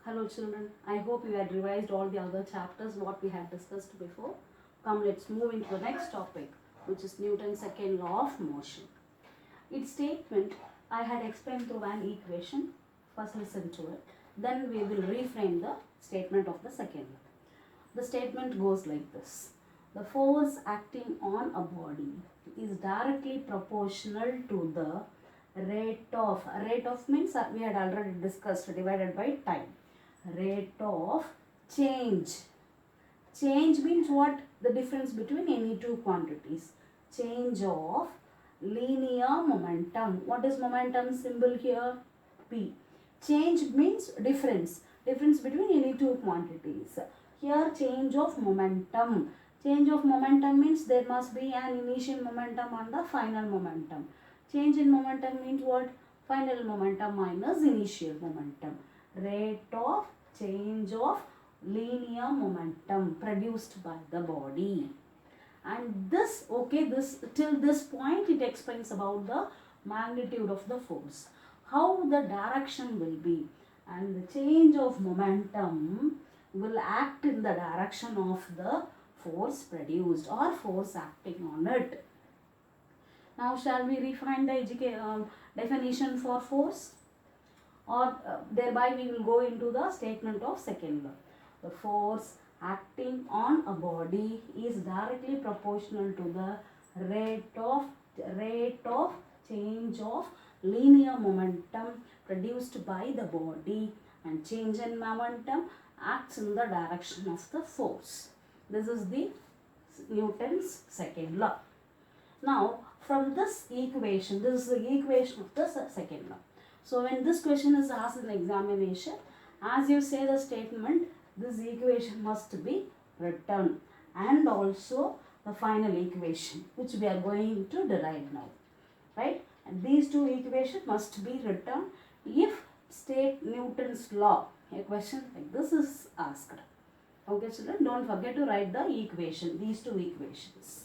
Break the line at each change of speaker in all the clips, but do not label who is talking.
Hello children, I hope you had revised all the other chapters what we had discussed before. Come, let's move into the next topic, which is Newton's second law of motion. Its statement I had explained through an equation. First listen to it. Then we will reframe the statement of the second law. The statement goes like this. The force acting on a body is directly proportional to the rate of means we had already discussed divided by time. Rate of change. Change means what? The difference between any two quantities. Change of linear momentum. What is momentum symbol here? P. Change means difference. Difference between any two quantities. Here change of momentum. Change of momentum means there must be an initial momentum and the final momentum. Change in momentum means what? Final momentum minus initial momentum. Rate of change of linear momentum produced by the body. And this till this point it explains about the magnitude of the force, how the direction will be, and the change of momentum will act in the direction of the force produced or force acting on it. Now shall we refine the definition for force? Or thereby we will go into the statement of second law. The force acting on a body is directly proportional to the rate of change of linear momentum produced by the body, and change in momentum acts in the direction of the force. This is the Newton's second law. Now from this equation, this is the equation of the second law. So when this question is asked in examination, as you say the statement, this equation must be written, and also the final equation which we are going to derive now, right? And these two equations must be written if state Newton's law. A question like this is asked. Okay children, don't forget to write the equation, these two equations.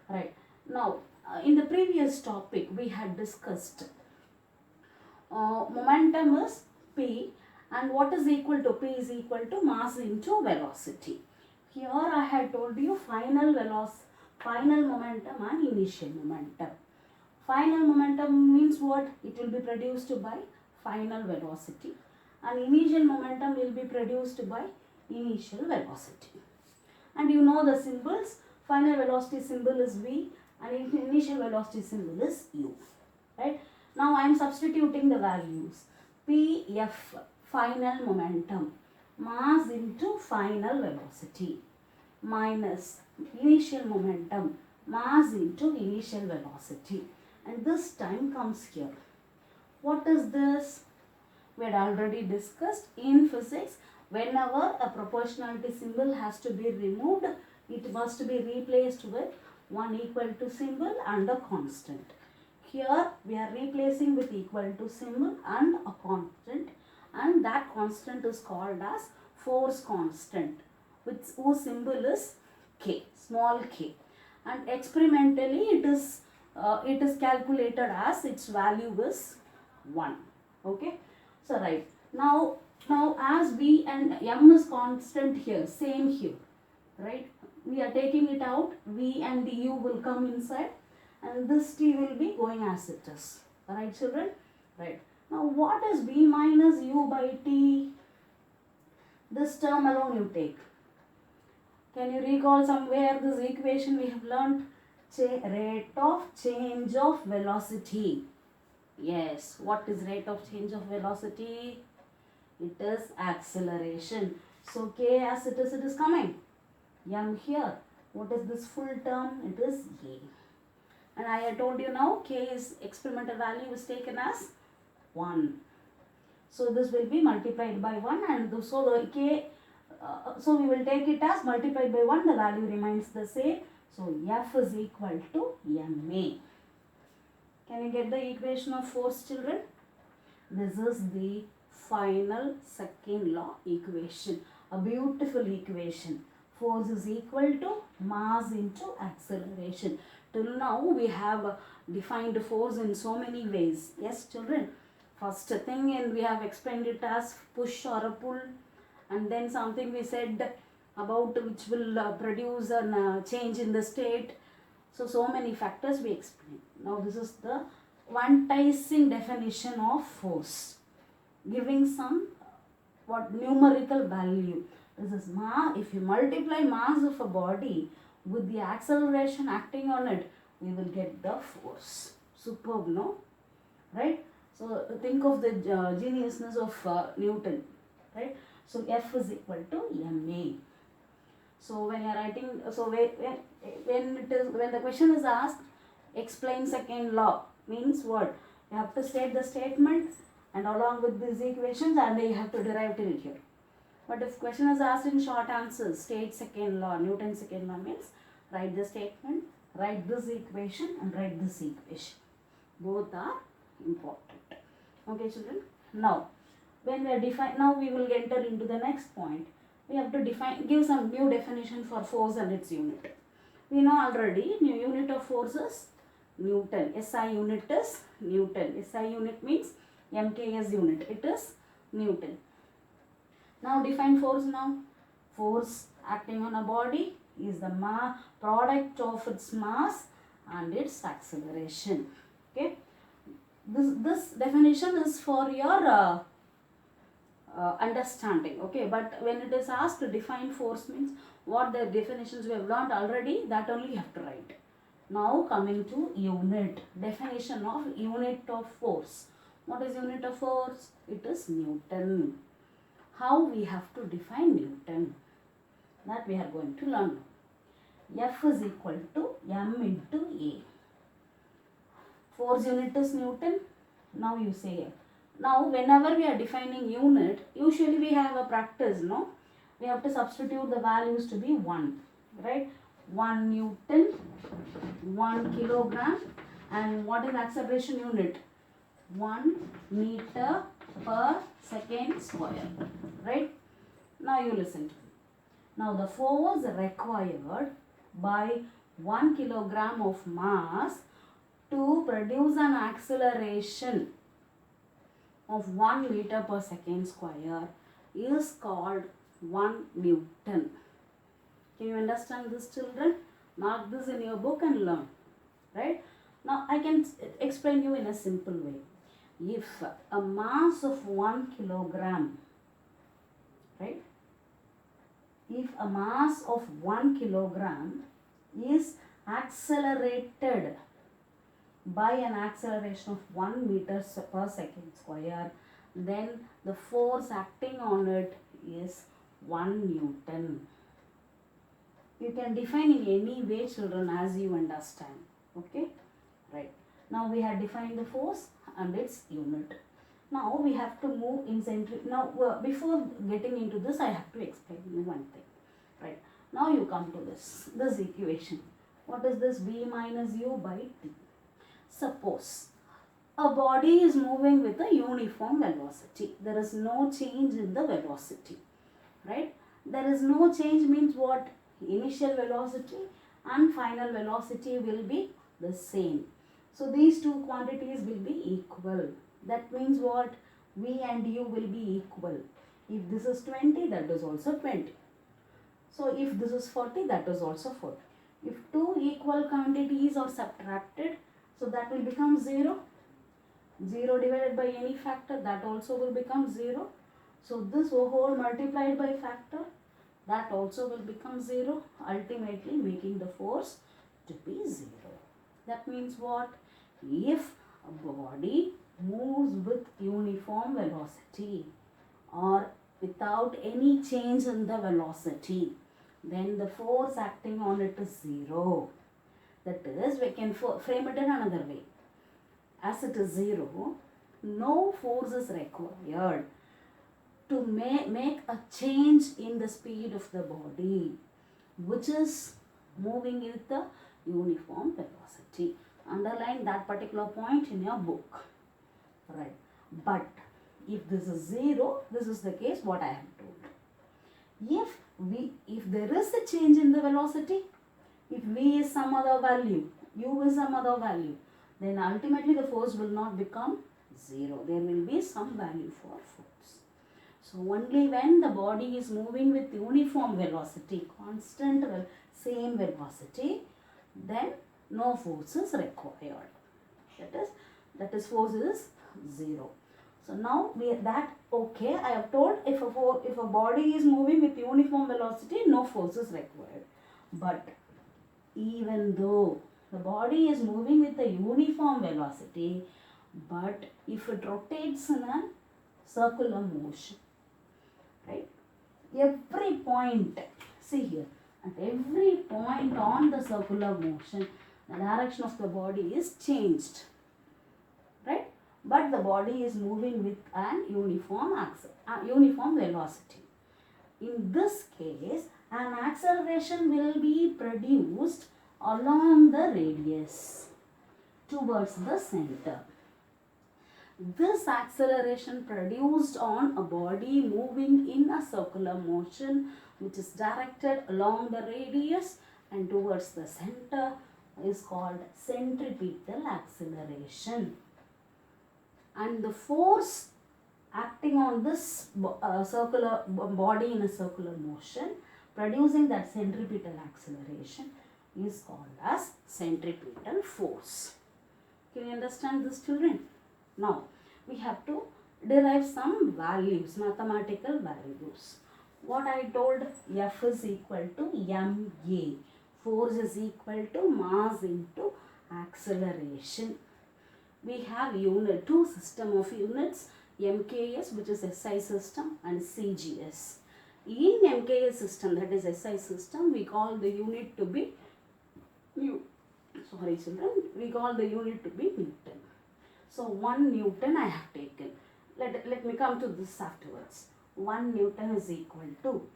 Right. Now in the previous topic we had discussed momentum is P, and what is equal to P is equal to mass into velocity. Here I had told you final momentum and initial momentum. Final momentum means what? It will be produced by final velocity, and initial momentum will be produced by initial velocity. And you know the symbols. Final velocity symbol is V and initial velocity symbol is U. Right? Now I am substituting the values. Pf, final momentum, mass into final velocity, minus initial momentum, mass into initial velocity. And this time comes here. What is this? We had already discussed in physics, whenever a proportionality symbol has to be removed, it must be replaced with one equal to symbol and a constant. Here we are replacing with equal to symbol and a constant, and that constant is called as force constant, whose symbol is K, small k, and experimentally it is calculated as its value is 1. Okay, so right now as V and M is constant here, same here, right? We are taking it out, V and U will come inside, and this T will be going as it is. Alright children? Right. Now what is V minus U by T? This term alone you take. Can you recall somewhere this equation we have learnt? Rate of change of velocity. Yes. What is rate of change of velocity? It is acceleration. So K as it is coming. M here. What is this full term? It is A. And I had told you now K is experimental value is taken as 1. So this will be multiplied by 1, and so the K, so we will take it as multiplied by 1, the value remains the same. So F is equal to MA. Can you get the equation of force children? This is the final second law equation. A beautiful equation. Force is equal to mass into acceleration. Till now we have defined force in so many ways. Yes children. First thing, and we have explained it as push or a pull. and then something we said about which will produce a change in the state. So many factors we explain. Now this is the quantizing definition of force, giving some numerical value. This is mass. If you multiply mass of a body with the acceleration acting on it, we will get the force. Superb, no? Right? So think of the geniusness of Newton, right? So F is equal to ma. So when you are writing, so when the question is asked, explain second law, means what? You have to state the statement and along with these equations, and you have to derive till here. But if question is asked in short answers, state second law, Newton's second law, means write the statement, write this equation and write this equation. Both are important. Okay children. Now when we are now we will enter into the next point. We have to give some new definition for force and its unit. We know already new unit of force is Newton. SI unit is Newton. SI unit means MKS unit. It is Newton. Now define force now. Force acting on a body is the product of its mass and its acceleration. Okay. This definition is for your understanding. Okay. But when it is asked to define force, means what the definitions we have learned already, that only you have to write. Now coming to unit. Definition of unit of force. What is unit of force? It is Newton. How we have to define Newton? That we are going to learn. F is equal to m into A. Force unit is Newton. Now you say. Now whenever we are defining unit, usually we have a practice, no? We have to substitute the values to be 1, right? 1 Newton, 1 kilogram, and what is acceleration unit? 1 meter per second square, right? Now you listen to me. Now the force required by 1 kilogram of mass to produce an acceleration of 1 meter per second square is called 1 Newton. Can you understand this, children? Mark this in your book and learn, right? Now I can explain you in a simple way. If a mass of 1 kilogram, right? If a mass of 1 kilogram is accelerated by an acceleration of 1 meter per second square, then the force acting on it is 1 Newton. You can define in any way, children, as you understand. Okay? Right. Now we have defined the force and its unit. Now we have to move in centrifugal. Now before getting into this, I have to explain you one thing. Right. Now you come to this equation. What is this? V minus U by T. Suppose a body is moving with a uniform velocity. There is no change in the velocity. Right. There is no change means what? Initial velocity and final velocity will be the same. So these two quantities will be equal. That means what? V and U will be equal. If this is 20, that is also 20. So if this is 40, that is also 40. If two equal quantities are subtracted, so that will become 0. 0 divided by any factor, that also will become 0. So this whole multiplied by factor, that also will become 0, ultimately making the force to be 0. That means what? If a body moves with uniform velocity or without any change in the velocity, then the force acting on it is 0. That is, we can frame it in another way. As it is 0, no force is required to make a change in the speed of the body, which is moving with the uniform velocity. Underline that particular point in your book. Right. But if this is 0, this is the case what I have told. If there is a change in the velocity, if V is some other value, U is some other value, then ultimately the force will not become 0. There will be some value for force. So only when the body is moving with uniform velocity, constant same velocity, then no force is required. That is force is 0. So now okay, I have told if a body is moving with uniform velocity, no force is required. But even though the body is moving with a uniform velocity, but if it rotates in a circular motion, right? Every point, see here, at every point on the circular motion, the direction of the body is changed, right? But the body is moving with an uniform velocity. In this case, an acceleration will be produced along the radius towards the center. This acceleration produced on a body moving in a circular motion which is directed along the radius and towards the center is called centripetal acceleration. And the force acting on this circular body in a circular motion producing that centripetal acceleration is called as centripetal force. Can you understand this, children? Now we have to derive some values, mathematical values. What I told, F is equal to ma, force is equal to mass into acceleration. We have two system of units, MKS, which is SI system, and CGS. In MKS system, that is SI system, we call the unit to be we call the unit to be Newton. So 1 Newton I have taken. Let me come to this afterwards. 1 Newton is equal to,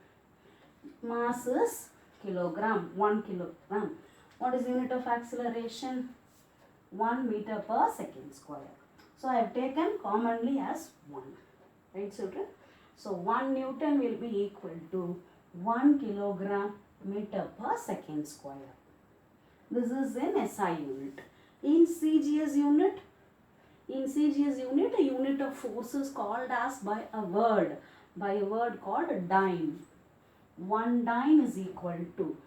mass is kilogram, 1 kilogram. What is unit of acceleration? 1 meter per second square. So I have taken commonly as 1. Right, children? So 1 Newton will be equal to 1 kilogram meter per second square. This is in SI unit. In CGS unit, a unit of force is called as by a word called dyne. 1 dyne is equal to,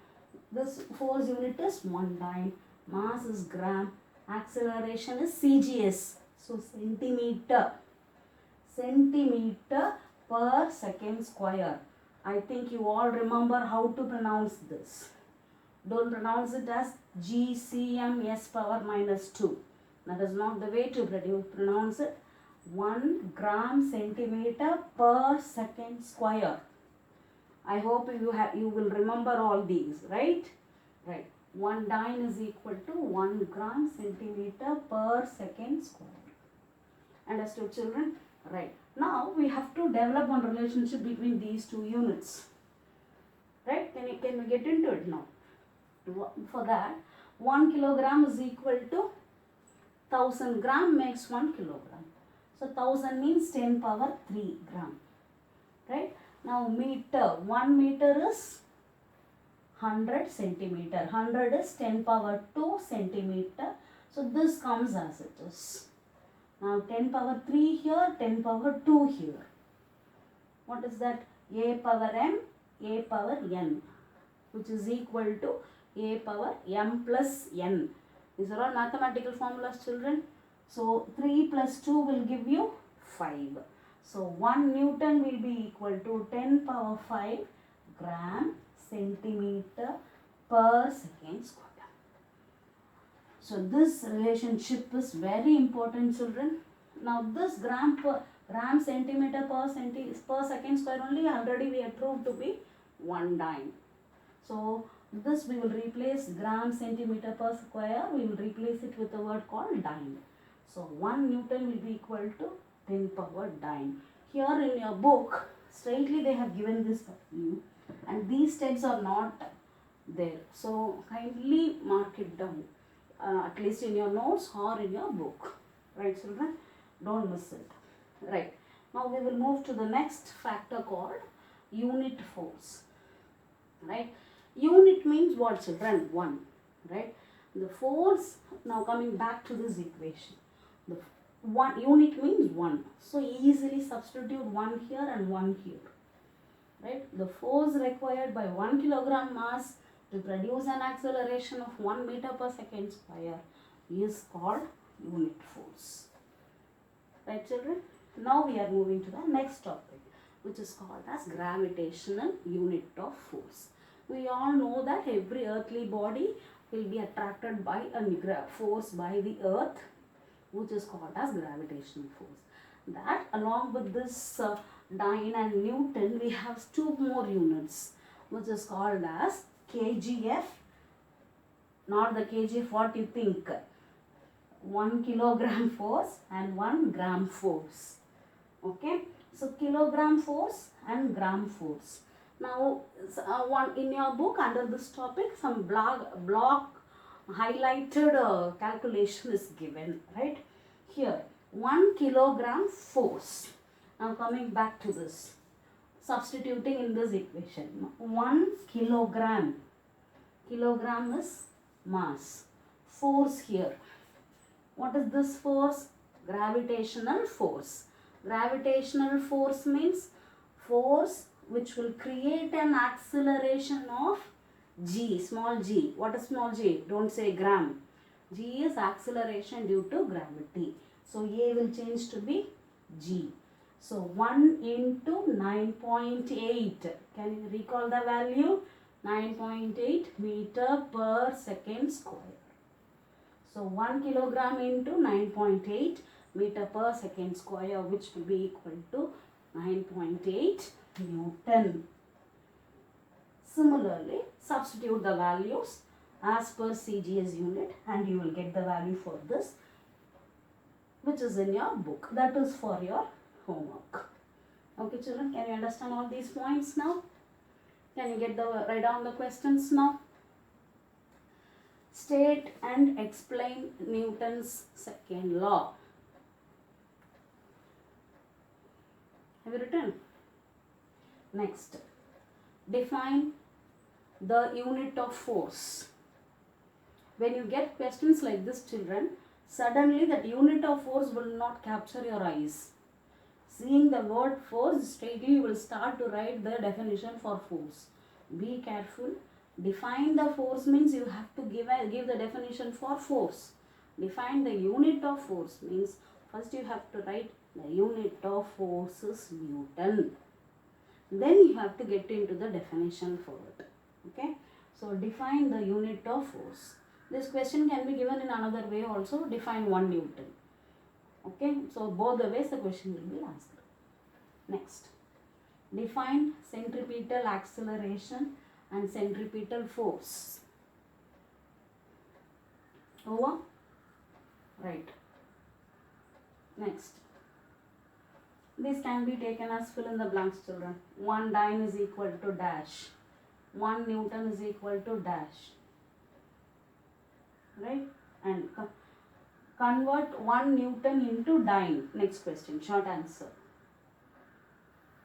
this force unit is 1 dyne, mass is gram, acceleration is CGS, so centimeter per second square. I think you all remember how to pronounce this. Don't pronounce it as GCMS power minus 2. That is not the way to pronounce it. 1 gram centimeter per second square. I hope you will remember all these, right? Right. 1 dyne is equal to 1 gram centimeter per second square. Understood, children? Right. Now we have to develop one relationship between these two units. Right? Can we get into it now? For that, 1 kilogram is equal to 1000 gram makes 1 kilogram. So 1000 means 10 power 3 gram. Right? Now meter, 1 meter is 100 centimeter. 100 is 10 power 2 centimeter. So this comes as it is. Now 10 power 3 here, 10 power 2 here. What is that? A power m, a power n, which is equal to a power m plus n. These are all mathematical formulas, children. So 3 plus 2 will give you 5. So 1 Newton will be equal to 10 power 5 gram centimeter per second square. So this relationship is very important, children. Now this gram centimeter per second square only already we have proved to be 1 dyne. So this we will replace gram centimeter per square, we will replace it with a word called dyne. So 1 Newton will be equal to 10 power dyne. Here in your book, straightly they have given this value and these steps are not there. So kindly mark it down, at least in your notes or in your book. Right, children? Don't miss it. Right. Now we will move to the next factor called unit force. Right. Unit means what, children? 1. Right. The force, now coming back to this equation. 1 unit means 1. So easily substitute 1 here and 1 here. Right? The force required by 1 kilogram mass to produce an acceleration of 1 meter per second square is called unit force. Right, children? Now we are moving to the next topic, which is called as gravitational unit of force. We all know that every earthly body will be attracted by a force by the earth, which is called as gravitational force. That along with this Dyne and Newton, we have 2 more units, which is called as kgf, not the kgf what you think, 1 kilogram force and 1 gram force. Okay, so kilogram force and gram force. Now one in your book under this topic, some block highlighted calculation is given, right? Here 1 kilogram force. Now coming back to this, substituting in this equation, 1 kilogram is mass, force here. What is this force? Gravitational force. Gravitational force means force which will create an acceleration of g, small g. What is small g? Don't say gram. G is acceleration due to gravity. So A will change to be g. So 1 into 9.8. Can you recall the value? 9.8 meter per second square. So 1 kilogram into 9.8 meter per second square, which will be equal to 9.8 Newton. Similarly, substitute the values as per CGS unit and you will get the value for this, which is in your book. That is for your homework. Okay, children, can you understand all these points now? Can you write down the questions now? State and explain Newton's second law. Have you written? Next, define the unit of force. When you get questions like this, children, suddenly that unit of force will not capture your eyes. Seeing the word force, straightly you will start to write the definition for force. Be careful. Define the force means you have to give the definition for force. Define the unit of force means first you have to write the unit of force is Newton. Then you have to get into the definition for it. Okay. So define the unit of force. This question can be given in another way also. Define 1 Newton. Okay. So both the ways the question will be asked. Next. Define centripetal acceleration and centripetal force. Over? Right. Next. This can be taken as fill in the blanks, children. 1 Dyne is equal to dash. 1 Newton is equal to dash. Right? And convert 1 Newton into Dyne. Next question. Short answer.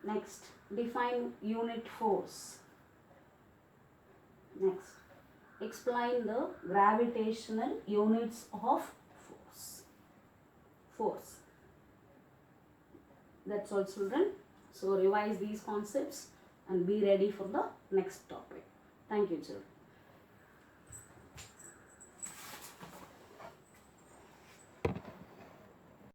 Next. Define unit force. Next. Explain the gravitational units of force. Force. That's all, children. So revise these concepts and be ready for the next topic. Thank you, children.